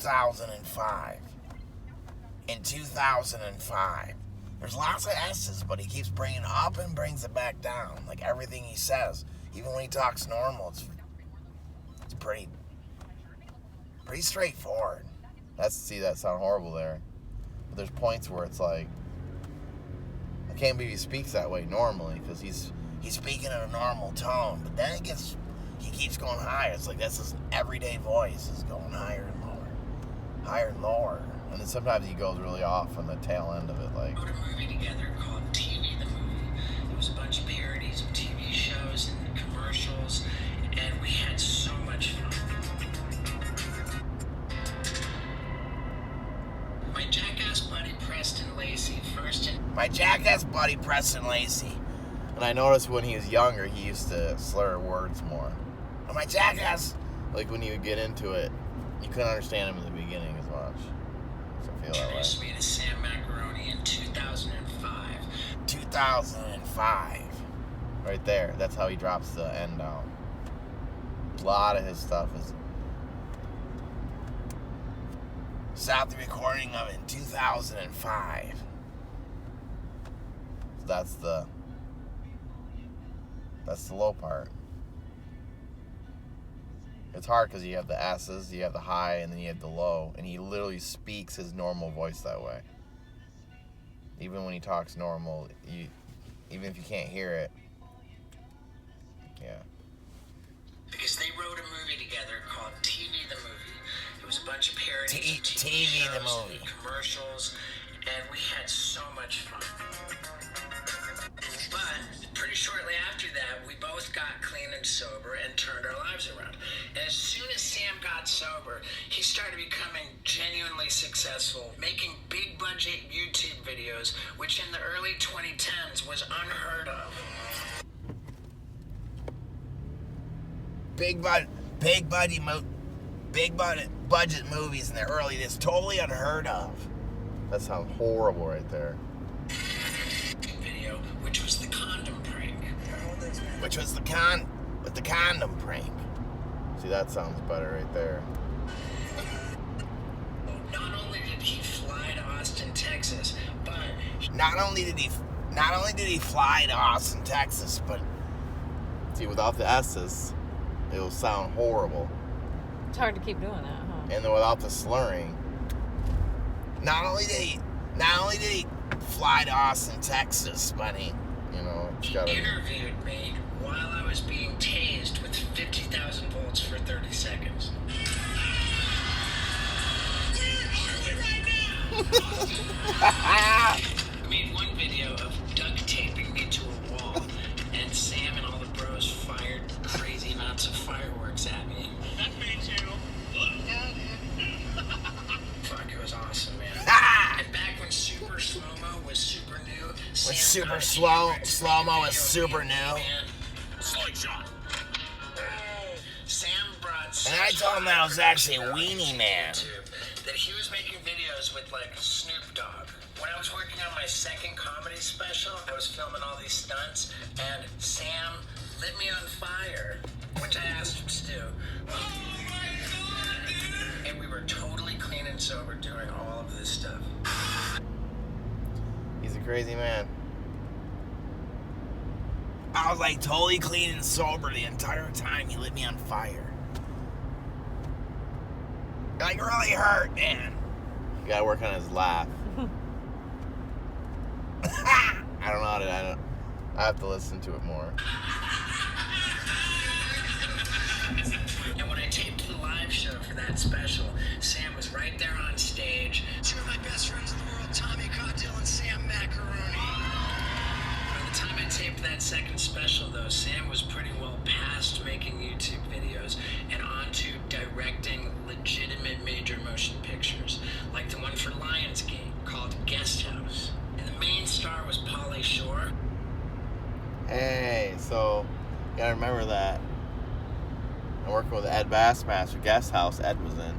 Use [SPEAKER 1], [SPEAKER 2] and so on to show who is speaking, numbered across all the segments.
[SPEAKER 1] 2005. In 2005. There's lots of S's, but he keeps bringing it up and brings it back down. Like everything he says. Even when he talks normal, it's pretty straightforward.
[SPEAKER 2] That sound horrible there. But there's points where it's like, I can't believe he speaks that way normally, because he's
[SPEAKER 1] speaking in a normal tone, but then he keeps going higher. It's like that's his everyday voice is going higher and lower, higher and lower.
[SPEAKER 2] And then sometimes he goes really off on the tail end of it, like.
[SPEAKER 3] We wrote a movie together called TV the Movie. It was a bunch of parodies of TV shows and commercials, and we had so much fun. My jackass buddy Preston Lacey.
[SPEAKER 2] And I noticed when he was younger, he used to slur words more.
[SPEAKER 1] And my jackass.
[SPEAKER 2] Like when you would get into it, you couldn't understand him in the beginning as much. So I feel that way.
[SPEAKER 3] Introduced me to Sam Macaroni in 2005.
[SPEAKER 1] 2005.
[SPEAKER 2] Right there. That's how he drops the end down. A lot of his stuff is.
[SPEAKER 1] Stopped the recording of it in 2005.
[SPEAKER 2] So that's the low part. It's hard because you have the S's, you have the high, and then you have the low, and he literally speaks his normal voice that way. Even when he talks normal, even if you can't hear it, yeah.
[SPEAKER 3] Because they wrote a movie together called TV the Movie. It was a bunch of parodies of
[SPEAKER 1] TV
[SPEAKER 3] shows
[SPEAKER 1] the Movie.
[SPEAKER 3] And commercials, and we had so much fun. But pretty shortly after that, we both got clean and sober and turned our lives around. And as soon as Sam got sober, he started becoming genuinely successful, making big budget YouTube videos, which in the early 2010s was unheard of.
[SPEAKER 1] Big budget movies in the early days, totally unheard of.
[SPEAKER 2] That sounds horrible right there.
[SPEAKER 3] Video, which was the condom prank.
[SPEAKER 1] With the condom prank.
[SPEAKER 2] See, that sounds better right there.
[SPEAKER 3] Not only did he fly to Austin, Texas, but
[SPEAKER 1] not only did he fly to Austin, Texas, but
[SPEAKER 2] see, without the S's, it'll sound horrible.
[SPEAKER 4] It's hard to keep doing that, huh?
[SPEAKER 2] And then without the slurring.
[SPEAKER 1] Not only did he fly to Austin, Texas, but he
[SPEAKER 3] interviewed me while I was being tased with 50,000 volts for 30 seconds. I made one video of duct taping me to a wall, and Sam and all the bros fired crazy amounts of fireworks at me. That means you. Fuck, it was awesome, man. And back when Super Slow-Mo was super new,
[SPEAKER 1] when Super Slow-Mo was super new.
[SPEAKER 3] Slingshot. Sam brought.
[SPEAKER 1] And I told him that I was actually a weenie man.
[SPEAKER 3] That he was making videos with like Snoop Dogg. When I was working on my second comedy special, I was filming all these stunts, and Sam lit me on fire, which I asked him to do. And we were totally clean and sober doing all of this stuff.
[SPEAKER 2] He's a crazy man.
[SPEAKER 1] I was like totally clean and sober the entire time he lit me on fire. It like really hurt, man.
[SPEAKER 2] You gotta work on his laugh. I don't know how to. I have to listen to it more.
[SPEAKER 3] And when I taped the live show for that special, Sam was right there on stage. Two of my best friends in the world, Tommy Cocktail and Sam Macaroni. By the time I taped that second special, though, Sam was pretty well past making YouTube videos and onto directing legitimate major motion pictures, like the one for Lionsgate called Guest House. And the main star was Pauly Shore.
[SPEAKER 2] Hey, so you gotta remember that. I'm working with Ed Bassmaster, Guest House. Ed was in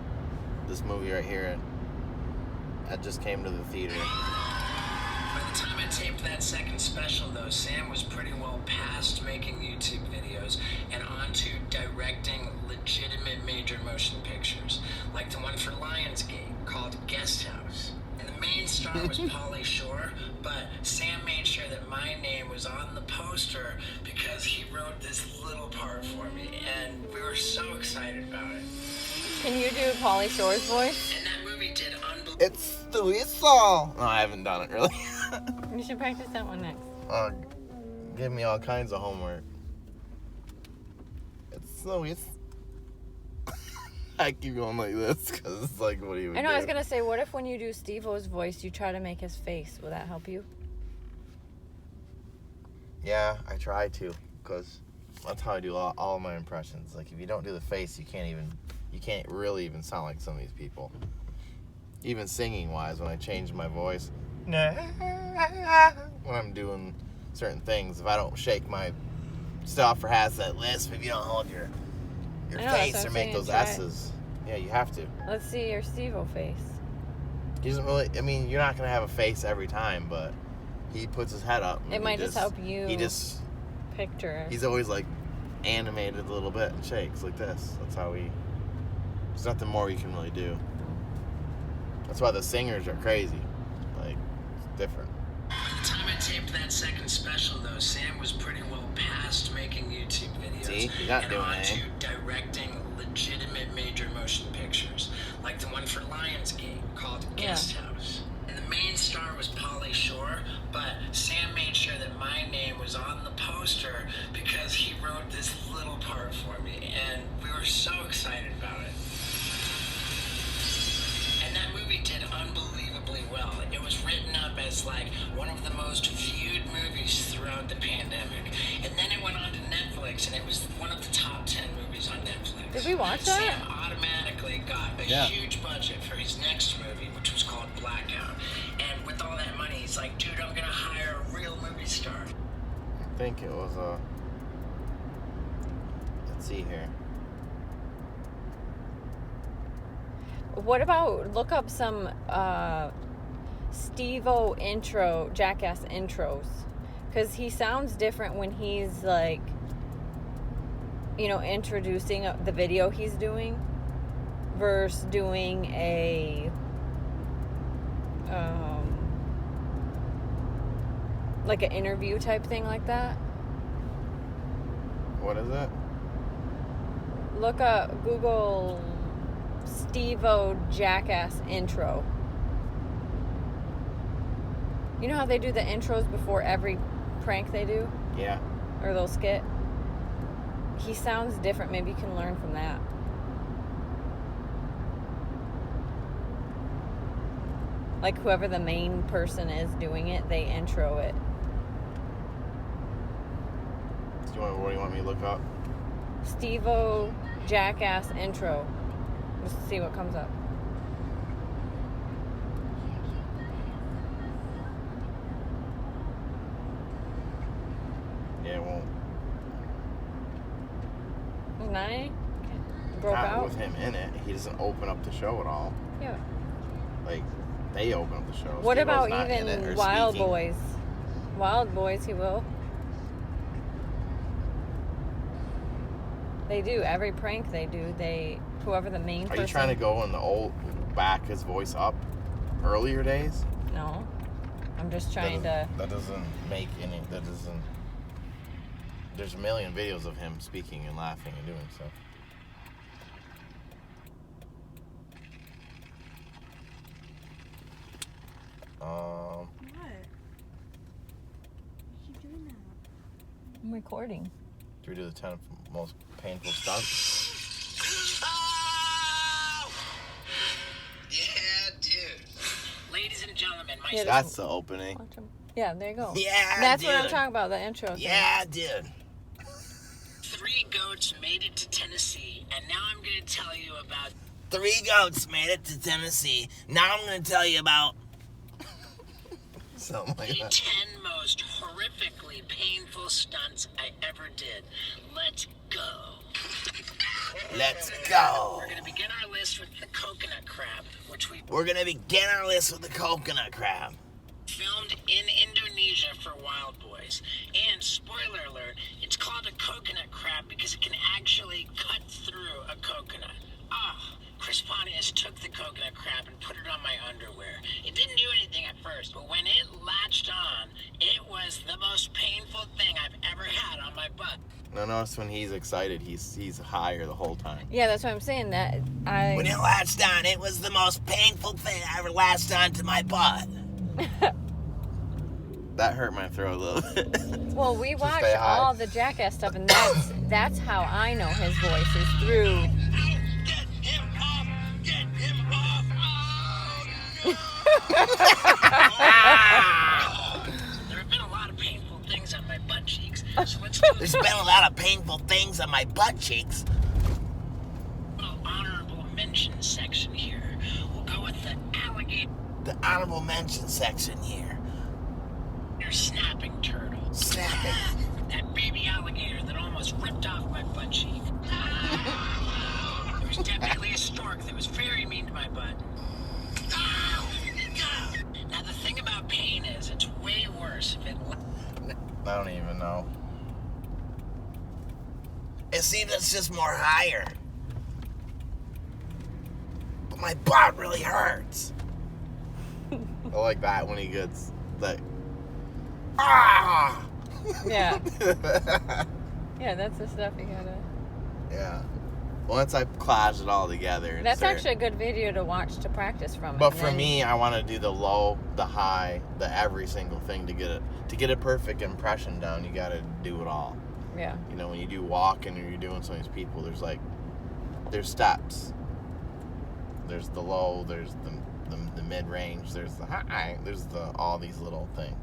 [SPEAKER 2] this movie right here. Ed just came to the theater.
[SPEAKER 3] By the time I taped that second special, though, Sam was pretty well past making YouTube videos and onto directing legitimate major motion pictures, like the one for Lionsgate star was Pauly Shore, but Sam made sure that my name was on the poster because he wrote this little part for me, and we were so excited about it.
[SPEAKER 4] Can you do Pauly Shore's voice?
[SPEAKER 3] And that movie did unbelievable.
[SPEAKER 2] It's the whistle. No, I haven't done it really.
[SPEAKER 4] You should practice that one next.
[SPEAKER 2] Give me all kinds of homework. It's the whistle. I keep going like this because it's like, what do you?
[SPEAKER 4] I know. I was gonna say, what if when you do Steve-O's voice, you try to make his face? Will that help you?
[SPEAKER 2] Yeah, I try to, because that's how I do all of my impressions. Like, if you don't do the face, you can't really even sound like some of these people. Even singing wise, when I change my voice, when I'm doing certain things, if I don't shake my stuff or has that lisp, if you don't hold your
[SPEAKER 4] I know, that's
[SPEAKER 2] face
[SPEAKER 4] what
[SPEAKER 2] or
[SPEAKER 4] I'm
[SPEAKER 2] make
[SPEAKER 4] saying,
[SPEAKER 2] those
[SPEAKER 4] try it.
[SPEAKER 2] S's, yeah, you have to.
[SPEAKER 4] Let's see your Steve-O face.
[SPEAKER 2] He doesn't really. I mean, you're not gonna have a face every time, but he puts his head up. and
[SPEAKER 4] It
[SPEAKER 2] he
[SPEAKER 4] might just help you
[SPEAKER 2] He just.
[SPEAKER 4] picture.
[SPEAKER 2] He's always like animated a little bit and shakes like this. That's how he. There's nothing more you can really do. That's why the singers are crazy. Like, it's different.
[SPEAKER 3] By the time I taped that second special, though, Sam was pretty well past making YouTube videos.
[SPEAKER 2] See? You're not
[SPEAKER 3] and
[SPEAKER 2] doing
[SPEAKER 3] on
[SPEAKER 2] it.
[SPEAKER 3] to directing legitimate major motion pictures, like the one for Lionsgate called Guest House. And the main star was Pauly Shore, but Sam made sure that my name was on the poster because he wrote this little part for me, and we were so excited about it. And that movie did unbelievably well. It was written up as like one of the most viewed movies throughout the pandemic. And then it went on to Netflix, and it was one of the top 10 movies on Netflix.
[SPEAKER 4] Did we watch that?
[SPEAKER 3] Sam automatically got a
[SPEAKER 2] Yeah.
[SPEAKER 3] huge budget for his next movie, which was called Blackout. And with all that money, he's like, dude, I'm gonna hire a real movie star.
[SPEAKER 2] I think it was let's see here.
[SPEAKER 4] What about look up some Steve-O intro, Jackass intros, because he sounds different when he's like, you know, introducing the video he's doing versus doing a like an interview type thing like that.
[SPEAKER 2] What is it?
[SPEAKER 4] Look up Google Steve-O Jackass intro. You know how they do the intros before every prank they do?
[SPEAKER 2] Yeah.
[SPEAKER 4] Or they'll skit? He sounds different. Maybe you can learn from that. Like whoever the main person is doing it, they intro it.
[SPEAKER 2] What do you want me to look up?
[SPEAKER 4] Steve-O Jackass intro. Just see what comes up.
[SPEAKER 2] Yeah, it won't.
[SPEAKER 4] There's not any? Broke
[SPEAKER 2] Not
[SPEAKER 4] out?
[SPEAKER 2] with him in it. He doesn't open up the show at all.
[SPEAKER 4] Yeah.
[SPEAKER 2] Like, they open up the show.
[SPEAKER 4] What
[SPEAKER 2] Steve-O's
[SPEAKER 4] about
[SPEAKER 2] not in it or
[SPEAKER 4] even Wild
[SPEAKER 2] speaking.
[SPEAKER 4] Boys? Wild Boys, he will. They do. Every prank they do, whoever the main
[SPEAKER 2] Are
[SPEAKER 4] person...
[SPEAKER 2] you trying to go in the old, back his voice up? Earlier days?
[SPEAKER 4] No. I'm just trying to...
[SPEAKER 2] That doesn't make any, there's a million videos of him speaking and laughing and doing stuff.
[SPEAKER 5] What? You keep doing that.
[SPEAKER 4] I'm recording.
[SPEAKER 2] Do we do the 10 most painful stunts?
[SPEAKER 3] Oh! Yeah, dude. Ladies and gentlemen, my
[SPEAKER 4] Yeah,
[SPEAKER 2] That's the opening.
[SPEAKER 4] Watch 'em. Yeah, there you go.
[SPEAKER 1] Yeah,
[SPEAKER 4] That's what I'm
[SPEAKER 1] dude.
[SPEAKER 4] talking about, the intro thing.
[SPEAKER 1] Yeah, dude.
[SPEAKER 3] 3 goats made it to Tennessee, and now I'm going to tell you about
[SPEAKER 1] 3 goats made it to Tennessee. Now I'm going to tell you about...
[SPEAKER 2] Something like
[SPEAKER 3] the
[SPEAKER 2] that.
[SPEAKER 3] 10 most horrifically painful stunts I ever did. Let's go.
[SPEAKER 1] Let's go.
[SPEAKER 3] We're going to begin our list with the coconut crab, which we
[SPEAKER 1] We're going to begin our list with the coconut crab.
[SPEAKER 3] filmed in Indonesia for Wild Boys. And spoiler alert, it's called a coconut crab because it can actually cut through a coconut. Chris Pontius took the coconut crab and put it on my underwear. It didn't do anything at first.
[SPEAKER 2] No, notice when he's excited, he's higher the whole time.
[SPEAKER 4] Yeah, that's what I'm saying.
[SPEAKER 1] When it latched on, it was the most painful thing I ever latched onto my butt.
[SPEAKER 2] That hurt my throat a little bit.
[SPEAKER 4] Well, we watch
[SPEAKER 2] stay high.
[SPEAKER 4] all the Jackass stuff, and that's how I know his voice is through.
[SPEAKER 3] Get him off! Get him off! There have been a lot of painful things on my butt cheeks, so let's do
[SPEAKER 1] There's been a lot of painful things on my butt cheeks.
[SPEAKER 3] a little honorable mention section here. We'll go with the alligator
[SPEAKER 1] The honorable mention section here.
[SPEAKER 3] snapping turtle.
[SPEAKER 1] Snapping.
[SPEAKER 3] That baby alligator that almost ripped off my butt cheek. There was definitely a stork that was very mean to my butt. Now the thing about pain is it's way worse if it
[SPEAKER 2] I don't even know.
[SPEAKER 1] It seems it's just more higher. But my butt really hurts.
[SPEAKER 2] I like that when he gets like.
[SPEAKER 1] Ah!
[SPEAKER 4] Yeah. Yeah, that's the stuff you gotta.
[SPEAKER 2] Yeah. Once I clash it all together. and
[SPEAKER 4] That's
[SPEAKER 2] start-
[SPEAKER 4] actually a good video to watch to practice from.
[SPEAKER 2] But
[SPEAKER 4] and
[SPEAKER 2] for
[SPEAKER 4] then-
[SPEAKER 2] me, I want to do the low, the high, the every single thing to get it. To get a perfect impression down, you got to do it all.
[SPEAKER 4] Yeah.
[SPEAKER 2] You know, when you do walking or you're doing some of these people, there's steps. There's the low, there's the mid-range, there's the high, there's all these little things.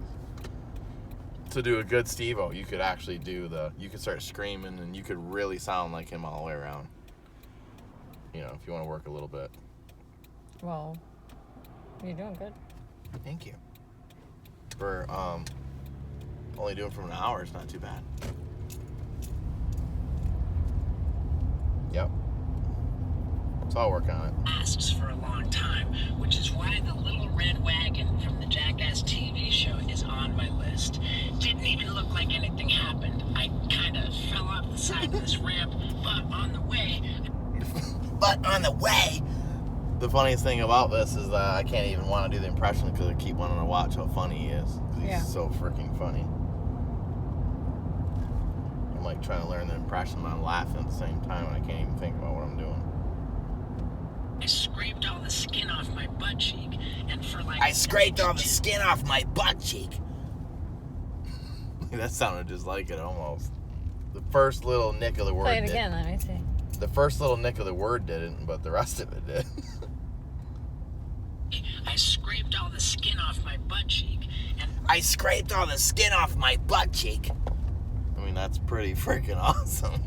[SPEAKER 2] To do a good Steve-O, you could actually you could start screaming and you could really sound like him all the way around. You know, if you want to work a little bit.
[SPEAKER 4] Well, you're doing good.
[SPEAKER 2] Thank you. For only doing from an hour, it's not too bad. Yep. So I'll work on it.
[SPEAKER 3] lasts for a long time, which is why the little red wagon from the Jackass TV show is on my list. Didn't even look like anything happened. I kind of fell off the side of this ramp, but on the way,
[SPEAKER 2] The funniest thing about this is that I can't even want to do the impression because I keep wanting to watch how funny he is. 'Cause he's
[SPEAKER 4] Yeah.
[SPEAKER 2] so freaking funny. I'm like trying to learn the impression and I'm laughing at the same time and I can't even think about what I'm doing.
[SPEAKER 3] I scraped all the skin off my butt cheek, and for like
[SPEAKER 1] I scraped all the skin off my butt cheek.
[SPEAKER 2] That sounded just like it almost. The first little nick of the word
[SPEAKER 4] Play it
[SPEAKER 2] did.
[SPEAKER 4] again. Let me see.
[SPEAKER 2] The first little nick of the word didn't, but the rest of it did.
[SPEAKER 3] I scraped all the skin off my butt cheek, and
[SPEAKER 1] I scraped all the skin off my butt cheek.
[SPEAKER 2] I mean, that's pretty freaking awesome.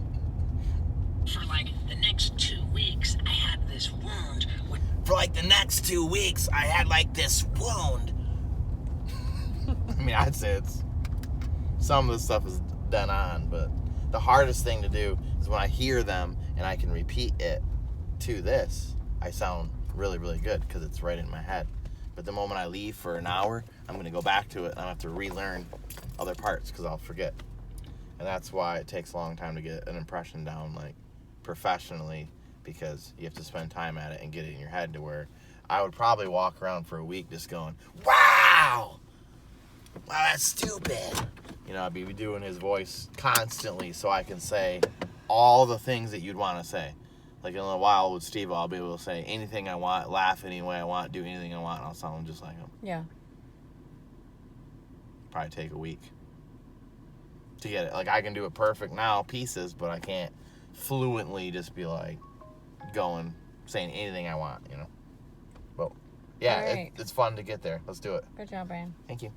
[SPEAKER 3] for like the next 2 weeks, I had this wound with
[SPEAKER 1] For like the next 2 weeks, I had like this wound.
[SPEAKER 2] I mean, I'd say some of the stuff is done on, but the hardest thing to do is when I hear them and I can repeat it to this, I sound really, really good because it's right in my head. But the moment I leave for an hour, I'm going to go back to it and I have to relearn other parts because I'll forget. And that's why it takes a long time to get an impression down, like, professionally, because you have to spend time at it and get it in your head to where I would probably walk around for a week just going,
[SPEAKER 1] Wow! Wow, that's stupid.
[SPEAKER 2] you know, I'd be doing his voice constantly so I can say all the things that you'd want to say. Like in a little while with Steve, I'll be able to say anything I want, laugh any way I want, do anything I want, and I'll sound just like him.
[SPEAKER 4] Yeah.
[SPEAKER 2] Probably take a week to get it. Like, I can do it perfect now, pieces, but I can't fluently just be like saying anything I want, you know? But yeah,
[SPEAKER 4] All right.
[SPEAKER 2] it's fun to get there. Let's do it.
[SPEAKER 4] Good job, Brian.
[SPEAKER 2] Thank you.